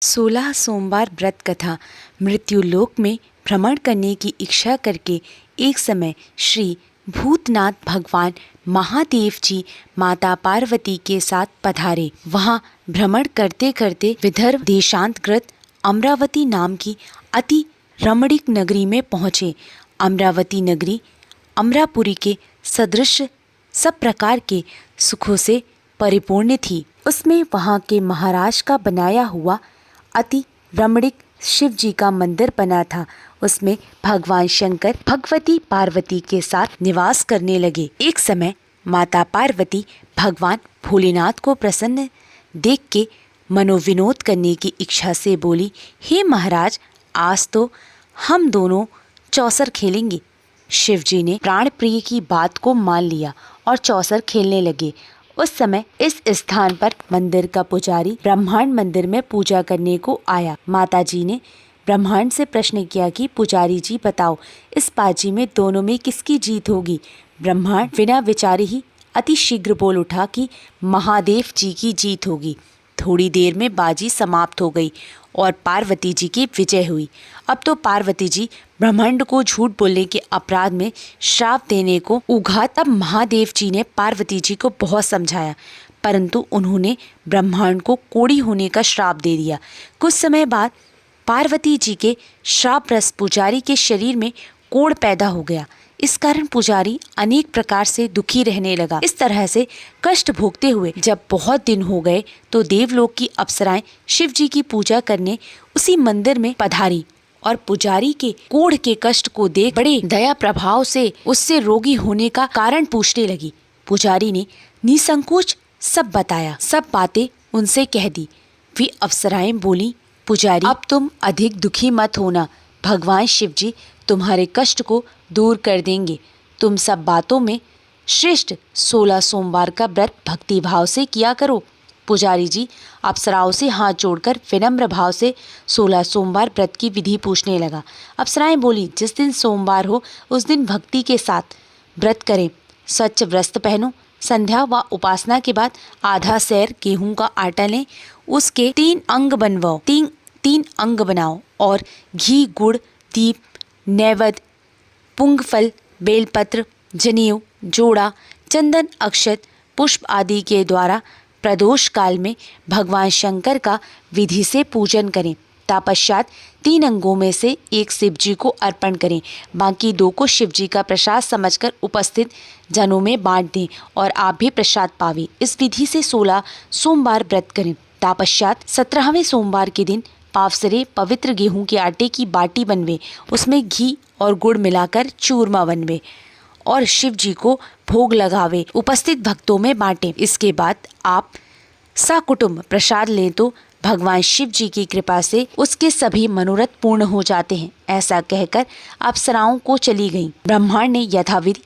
16 सोमवार व्रत कथा। मृत्युलोक में भ्रमण करने की इच्छा करके एक समय श्री भूतनाथ भगवान महादेव जी माता पार्वती के साथ पधारे। वहां भ्रमण करते करते विदर्भ देशांतर्गत अमरावती नाम की अति रमणीक नगरी में पहुँचे। अमरावती नगरी अमरापुरी के सदृश सब प्रकार के सुखों से परिपूर्ण थी। उसमें वहाँ के महाराज का बनाया हुआ अति रमणीक शिव जी का मंदिर बना था। उसमें भगवान शंकर भगवती पार्वती के साथ निवास करने लगे। एक समय माता पार्वती भगवान भोलेनाथ को प्रसन्न देख के मनोविनोद करने की इच्छा से बोली, हे महाराज, आज तो हम दोनों चौसर खेलेंगे। शिव जी ने प्राण प्रिय की बात को मान लिया और चौसर खेलने लगे। उस समय इस स्थान पर मंदिर का पुजारी ब्रह्मांड मंदिर में पूजा करने को आया। माता जी ने ब्रह्मांड से प्रश्न किया कि पुजारी जी बताओ, इस बाजी में दोनों में किसकी जीत होगी। ब्रह्मांड बिना विचारे ही अति शीघ्र बोल उठा कि महादेव जी की जीत होगी। थोड़ी देर में बाजी समाप्त हो गई और पार्वती जी की विजय हुई। अब तो पार्वती जी ब्रह्मांड को झूठ बोलने के अपराध में श्राप देने को उघा। तब महादेव जी ने पार्वती जी को बहुत समझाया, परंतु उन्होंने ब्रह्मांड को कोढ़ी होने का श्राप दे दिया। कुछ समय बाद पार्वती जी के श्रापग्रस्त पुजारी के शरीर में कोढ़ पैदा हो गया। इस कारण पुजारी अनेक प्रकार से दुखी रहने लगा। इस तरह से कष्ट भोगते हुए जब बहुत दिन हो गए तो देवलोक की अप्सराएं शिव जी की पूजा करने उसी मंदिर में पधारी और पुजारी के कोढ़ के कष्ट को देख बड़े दया प्रभाव से उससे रोगी होने का कारण पूछने लगी। पुजारी ने निसंकोच सब बताया, सब बातें उनसे कह दी। वे अप्सराएं बोली, पुजारी, अब तुम अधिक दुखी मत होना, भगवान शिव जी तुम्हारे कष्ट को दूर कर देंगे। तुम सब बातों में श्रेष्ठ 16 सोमवार का व्रत भक्ति भाव से किया करो। पुजारी जी अप्सराओं से हाथ जोड़कर विनम्र भाव से 16 सोमवार व्रत की विधि पूछने लगा। अप्सराएं बोली, जिस दिन सोमवार हो उस दिन भक्ति के साथ व्रत करें। स्वच्छ वस्त्र पहनो। संध्या व उपासना के बाद आधा सैर गेहूं का आटा लें। उसके 3 अंग बनवाओ, तीन अंग बनाओ और घी, गुड़, दीप, नैवेद्य, पुंगफल, बेलपत्र, जनेऊ, जोड़ा, चंदन, अक्षत, पुष्प आदि के द्वारा प्रदोष काल में भगवान शंकर का विधि से पूजन करें। तत्पश्चात 3 अंगों में से एक शिव जी को अर्पण करें, बाकी 2 को शिव जी का प्रसाद समझकर उपस्थित जनों में बांट दें और आप भी प्रसाद पावें। इस विधि से 16 सोमवार व्रत करें। तत्पश्चात 17वें सोमवार के दिन पावसरे पवित्र गेहूं के आटे की बाटी बनवे, उसमें घी और गुड़ मिलाकर चूरमा बनवे और शिव जी को भोग लगावे, उपस्थित भक्तों में बांटे। इसके बाद आप सकुटुंब प्रसाद लें तो भगवान शिव जी की कृपा से उसके सभी मनोरथ पूर्ण हो जाते हैं। ऐसा कहकर अप्सराओं को चली गईं। ब्रह्मांड ने यथाविधि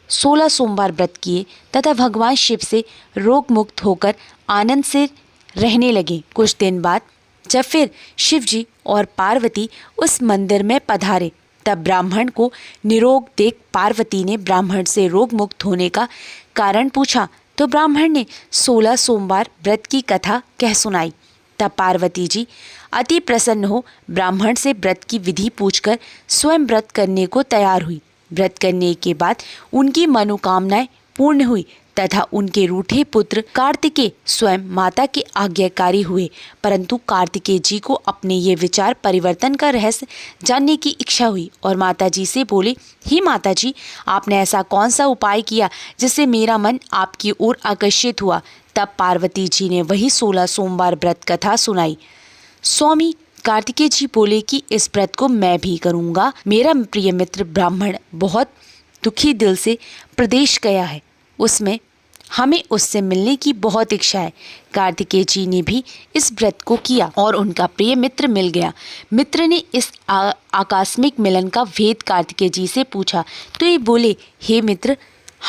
16 सोमवार व्रत किए तथा भगवान शिव से रोग मुक्त होकर आनंद से रहने लगे। कुछ दिन बाद जब फिर शिव जी और पार्वती उस मंदिर में पधारे तब ब्राह्मण को निरोग देख पार्वती ने ब्राह्मण से रोग मुक्त होने का कारण पूछा तो ब्राह्मण ने 16 सोमवार व्रत की कथा कह सुनाई। तब पार्वती जी अति प्रसन्न हो ब्राह्मण से व्रत की विधि पूछकर स्वयं व्रत करने को तैयार हुई। व्रत करने के बाद उनकी मनोकामनाएं पूर्ण हुई तथा उनके रूठे पुत्र कार्तिकेय स्वयं माता के आज्ञाकारी हुए। परंतु कार्तिकेय जी को अपने ये विचार परिवर्तन का रहस्य जानने की इच्छा हुई और माता जी से बोले, हे माता जी, आपने ऐसा कौन सा उपाय किया जिससे मेरा मन आपकी ओर आकर्षित हुआ। तब पार्वती जी ने वही 16 सोमवार व्रत कथा सुनाई। स्वामी कार्तिकेय जी बोले कि इस व्रत को मैं भी करूँगा। मेरा प्रिय मित्र ब्राह्मण बहुत दुखी दिल से प्रदेश गया है, उसमें हमें उससे मिलने की बहुत इच्छा है। कार्तिकेय जी ने भी इस व्रत को किया और उनका प्रिय मित्र मिल गया। मित्र ने इस आकस्मिक मिलन का भेद कार्तिकेय जी से पूछा तो ये बोले, हे मित्र,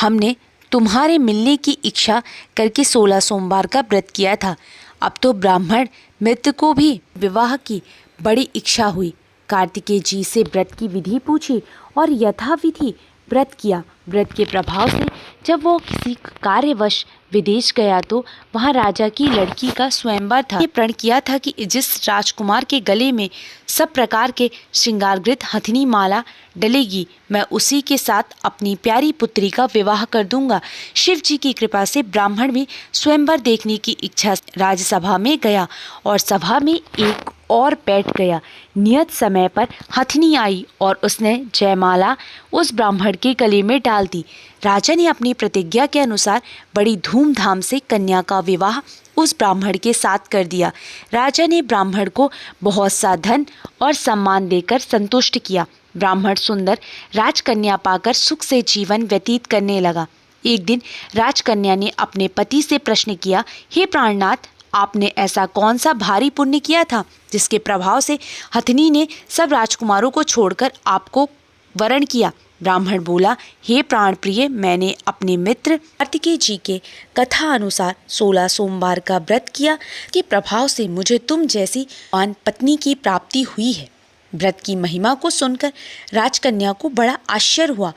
हमने तुम्हारे मिलने की इच्छा करके 16 सोमवार का व्रत किया था। अब तो ब्राह्मण मित्र को भी विवाह की बड़ी इच्छा हुई। कार्तिकेय जी से व्रत की विधि पूछी और यथाविधि व्रत किया। व्रत के प्रभाव से जब वो किसी कार्यवश विदेश गया तो वहाँ राजा की लड़की का स्वयंवर था। ये प्रण किया था कि जिस राजकुमार के गले में सब प्रकार के श्रृंगारकृत हथनी माला डलेगी, मैं उसी के साथ अपनी प्यारी पुत्री का विवाह कर दूंगा। शिव जी की कृपा से ब्राह्मण भी स्वयंवर देखने की इच्छा राजसभा में गया और सभा में एक और बैठ गया। नियत समय पर हथनी आई और उसने जयमाला उस ब्राह्मण के गले में डाल दी। राजा ने अपनी प्रतिज्ञा के अनुसार बड़ी धूमधाम से कन्या का विवाह उस ब्राह्मण के साथ कर दिया। राजा ने ब्राह्मण को बहुत सा धन और सम्मान देकर संतुष्ट किया। ब्राह्मण सुंदर राजकन्या पाकर सुख से जीवन व्यतीत करने लगा। एक दिन राजकन्या ने अपने पति से प्रश्न किया, हे प्राणनाथ, आपने ऐसा कौन सा भारी पुण्य किया था जिसके प्रभाव से हथनी ने सब राजकुमारों को छोड़कर आपको वरण किया? ब्राह्मण बोला, हे प्राण प्रिय, मैंने अपने मित्र कार्तिकेय जी के कथा अनुसार 16 सोमवार का व्रत किया के प्रभाव से मुझे तुम जैसी पान पत्नी की प्राप्ति हुई है। व्रत की महिमा को सुनकर राजकन्या को बड़ा आश्चर्य हुआ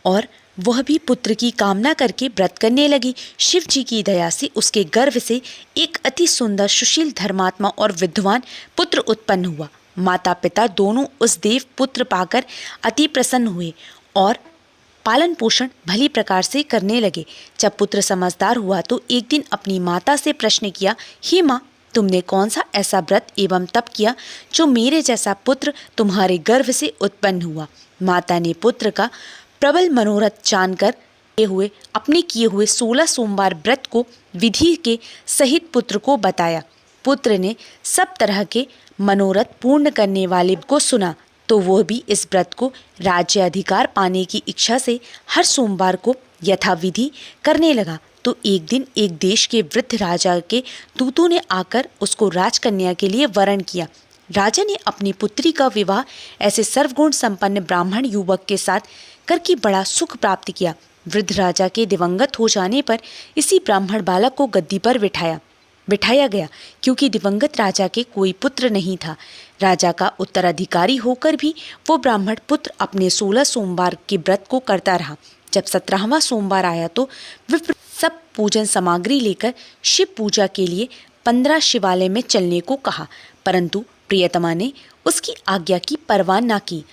और वह भी पुत्र की कामना करके व्रत करने लगी। शिव जी की दया से उसके गर्भ से एक अति सुंदर, सुशील, धर्मात्मा और विद्वान पुत्र उत्पन्न हुआ। माता पिता दोनों उस देव पुत्र पाकर अति प्रसन्न हुए और पालन पोषण भली प्रकार से करने लगे। जब पुत्र समझदार हुआ तो एक दिन अपनी माता से प्रश्न किया, हे माँ, तुमने कौन सा ऐसा व्रत एवं तप किया जो मेरे जैसा पुत्र तुम्हारे गर्भ से उत्पन्न हुआ? माता ने पुत्र का प्रबल मनोरथ जानकर अपने किए हुए 16 सोमवार व्रत को विधि के सहित पुत्र को बताया। पुत्र ने सब तरह के मनोरथ पूर्ण करने वाले को सुना तो वह भी इस व्रत को राज्य अधिकार पाने की इच्छा से हर सोमवार को यथाविधि करने लगा। तो एक दिन एक देश के वृद्ध राजा के दूतों ने आकर उसको राजकन्या के लिए वरण किया। राजा ने अपनी पुत्री का विवाह ऐसे सर्वगुण संपन्न ब्राह्मण युवक के साथ करके बड़ा सुख प्राप्त किया। वृद्ध राजा के दिवंगत हो जाने पर इसी ब्राह्मण बालक को गद्दी पर बिठाया गया, क्योंकि दिवंगत राजा के कोई पुत्र नहीं था। राजा का उत्तराधिकारी होकर भी वो ब्राह्मण पुत्र अपने 16 सोमवार के व्रत को करता रहा। जब 17वां सोमवार आया तो विप्र सब पूजन सामग्री लेकर शिव पूजा के लिए 15 शिवालय में चलने को कहा, परंतु प्रियतमा ने उसकी आज्ञा की परवाह न की।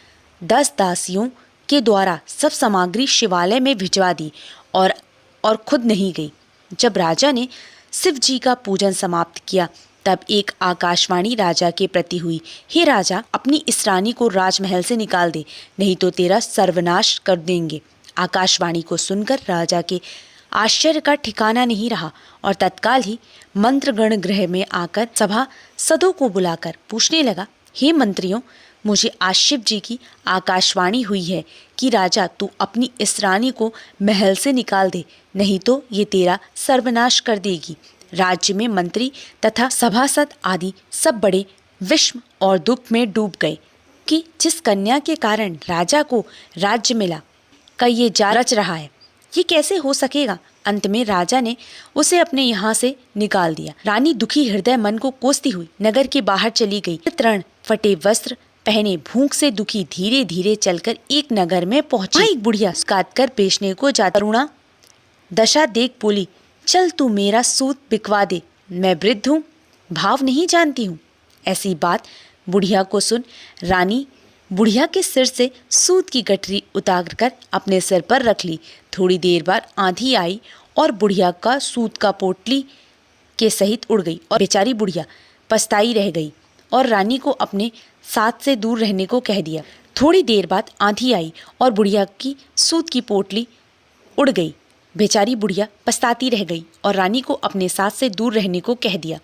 10 दासियों के द्वारा सब सामग्री शिवालय में भिजवा दी और खुद नहीं गई। जब राजा ने शिव जी का पूजन समाप्त किया तब एक आकाशवाणी राजा के प्रति हुई, हे राजा, अपनी इस रानी को राजमहल से निकाल दे, नहीं तो तेरा सर्वनाश कर देंगे। आकाशवाणी को सुनकर राजा के आश्चर्य का ठिकाना नहीं रहा और तत्काल ही मंत्रगण गृह में आकर सभा सदों को बुलाकर पूछने लगा, हे मंत्रियों, मुझे आज शिव जी की आकाशवाणी हुई है कि राजा, तू अपनी इस रानी को महल से निकाल दे, नहीं तो ये तेरा सर्वनाश कर देगी। राज्य में मंत्री तथा सभासद आदि सब बड़े विषम और दुख में डूब गए कि जिस कन्या के कारण राजा को राज्य मिला का ये जाल रच रहा है, ये कैसे हो सकेगा। अंत में राजा ने उसे अपने यहाँ से निकाल दिया। रानी दुखी हृदय मन को कोसती हुई नगर के बाहर चली गई। तरण फटे वस्त्र पहने भूख से दुखी धीरे धीरे चलकर एक नगर में पहुंची। वहाँ एक बुढ़िया काट कर बेचने को जाता करुणा दशा देख बोली, चल तू मेरा सूत बिकवा दे, मैं वृद्ध हूँ, भाव नहीं जानती हूँ। ऐसी बात बुढ़िया को सुन रानी बुढ़िया के सिर से सूत की गठरी उतार कर अपने सिर पर रख ली। थोड़ी देर बाद आंधी आई और बुढ़िया का सूत का पोटली के सहित उड़ गई और बेचारी बुढ़िया पछताई रह गई और रानी को अपने साथ से दूर रहने को कह दिया। थोड़ी देर बाद आंधी आई और बुढ़िया की सूत की पोटली उड़ गई। बेचारी बुढ़िया पछताती रह गई और रानी को अपने साथ से दूर रहने को कह दिया।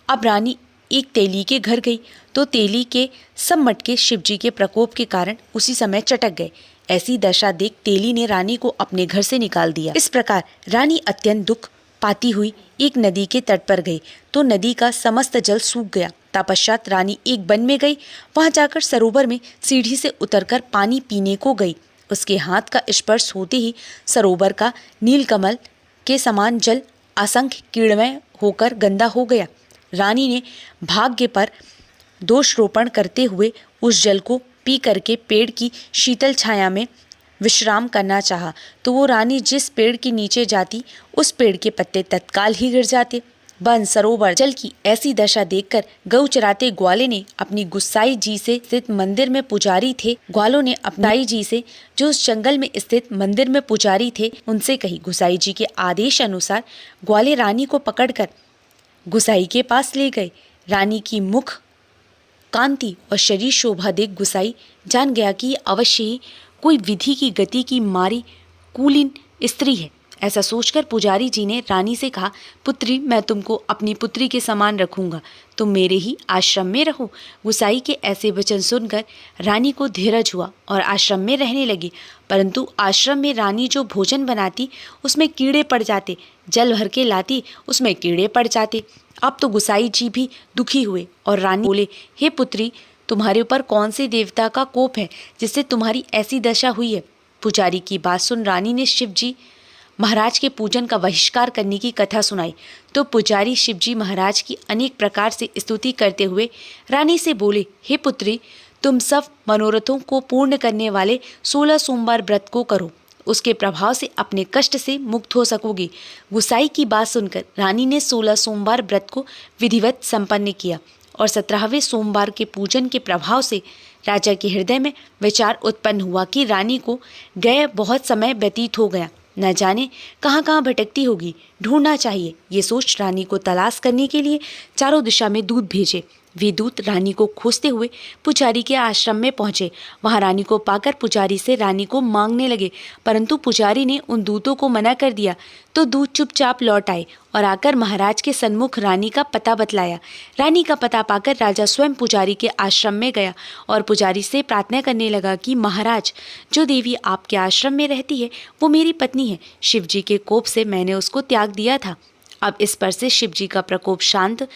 अब रानी एक तेली के घर गई तो तेली के सब मटके शिवजी के प्रकोप के कारण उसी समय चटक गए। ऐसी दशा देख तेली ने रानी को अपने घर से निकाल दिया। इस प्रकार रानी अत्यंत दुख पाती हुई एक नदी के तट पर गई तो नदी का समस्त जल सूख गया। तत्पश्चात रानी एक वन में गई। वहां जाकर सरोवर में सीढ़ी से उतरकर पानी पीने को गई। उसके हाथ का स्पर्श होते ही सरोवर का नीलकमल के समान जल असंख्य कीड़मय होकर गंदा हो गया। रानी ने भाग्य पर दोष रोपण करते हुए उस जल को पी करके पेड़ की शीतल छाया में विश्राम करना चाहा तो वो रानी जिस पेड़ के नीचे जाती उस पेड़ के पत्ते तत्काल ही गिर जाते। वन, सरोवर, जल की ऐसी दशा देखकर गऊ चराते ग्वाले ने अपनी गुसाई जी से स्थित मंदिर में पुजारी थे ग्वालों ने अपनाई जी से जो उस जंगल में स्थित मंदिर में पुजारी थे उनसे कही। गुसाई जी के आदेश अनुसार ग्वाले रानी को पकड़कर गुसाई के पास ले गए। रानी की मुख कांति और शरीर शोभा देख गुसाई जान गया कि ये अवश्य ही कोई विधि की गति की मारी कुलीन स्त्री है। ऐसा सोचकर पुजारी जी ने रानी से कहा, पुत्री, मैं तुमको अपनी पुत्री के समान रखूंगा, तुम मेरे ही आश्रम में रहो। गुसाई के ऐसे वचन सुनकर रानी को धीरज हुआ और आश्रम में रहने लगी। परंतु आश्रम में रानी जो भोजन बनाती उसमें कीड़े पड़ जाते, जल भर के लाती उसमें कीड़े पड़ जाते। अब तो गुसाई जी भी दुखी हुए और रानी बोले, हे पुत्री, तुम्हारे ऊपर कौन से देवता का कोप है जिससे तुम्हारी ऐसी दशा हुई है। पुजारी की बात सुन रानी ने शिव जी महाराज के पूजन का बहिष्कार करने की कथा सुनाई तो पुजारी शिवजी महाराज की अनेक प्रकार से स्तुति करते हुए रानी से बोले, हे पुत्री, तुम सब मनोरथों को पूर्ण करने वाले 16 सोमवार व्रत को करो, उसके प्रभाव से अपने कष्ट से मुक्त हो सकोगी। गुसाई की बात सुनकर रानी ने 16 सोमवार व्रत को विधिवत संपन्न किया और 17वें सोमवार के पूजन के प्रभाव से राजा के हृदय में विचार उत्पन्न हुआ कि रानी को गए बहुत समय व्यतीत हो गया, न जाने कहाँ कहाँ भटकती होगी, ढूंढना चाहिए। ये सोच रानी को तलाश करने के लिए चारों दिशा में दूत भेजे। वे दूत रानी को खोजते हुए पुजारी के आश्रम में पहुंचे। वहां रानी को पाकर पुजारी से रानी को मांगने लगे, परंतु पुजारी ने उन दूतों को मना कर दिया तो दूत चुपचाप लौट आए और आकर महाराज के सन्मुख रानी का पता बतलाया। रानी का पता पाकर राजा स्वयं पुजारी के आश्रम में गया और पुजारी से प्रार्थना करने लगा कि महाराज, जो देवी आपके आश्रम में रहती है वो मेरी पत्नी है। शिव जी के कोप से मैंने उसको त्याग दिया था, अब इस पर से शिव जी का प्रकोप शांत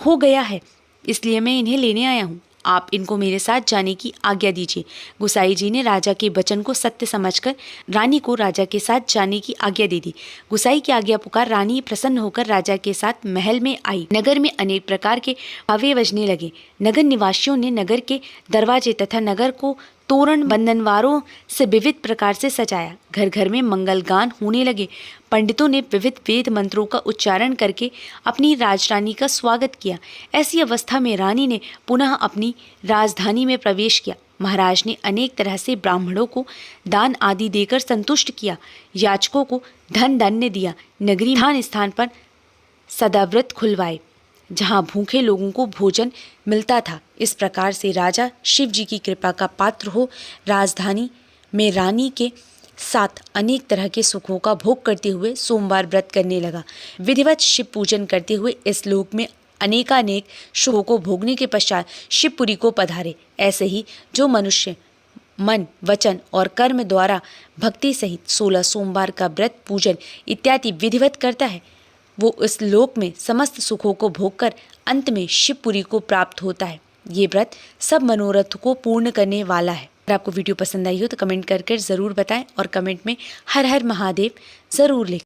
हो गया है, इसलिए मैं इन्हें लेने आया हूँ। आप इनको मेरे साथ जाने की आज्ञा दीजिए। गुसाई जी ने राजा के वचन को सत्य समझकर रानी को राजा के साथ जाने की आज्ञा दे दी। गुसाई की आज्ञा पुकार रानी प्रसन्न होकर राजा के साथ महल में आई। नगर में अनेक प्रकार के आवे बजने लगे। नगर निवासियों ने नगर के दरवाजे तथा नगर को तोरण बंधनवारों से विविध प्रकार से सजाया। घर घर में मंगल गान होने लगे। पंडितों ने विविध वेद मंत्रों का उच्चारण करके अपनी राजरानी का स्वागत किया। ऐसी अवस्था में रानी ने पुनः अपनी राजधानी में प्रवेश किया। महाराज ने अनेक तरह से ब्राह्मणों को दान आदि देकर संतुष्ट किया। याचकों को धन धान्य दिया। नगरी स्थान स्थान पर सदाव्रत खुलवाए जहाँ भूखे लोगों को भोजन मिलता था। इस प्रकार से राजा शिव जी की कृपा का पात्र हो राजधानी में रानी के साथ अनेक तरह के सुखों का भोग करते हुए सोमवार व्रत करने लगा। विधिवत शिव पूजन करते हुए इस लोक में अनेकानेक शुभों को भोगने के पश्चात शिवपुरी को पधारे। ऐसे ही जो मनुष्य मन, वचन और कर्म द्वारा भक्ति सहित 16 सोमवार का व्रत, पूजन इत्यादि विधिवत करता है वो इस लोक में समस्त सुखों को भोगकर अंत में शिवपुरी को प्राप्त होता है। ये व्रत सब मनोरथ को पूर्ण करने वाला है। अगर आपको वीडियो पसंद आई हो तो कमेंट करके ज़रूर बताएं और कमेंट में हर हर महादेव ज़रूर लिखें।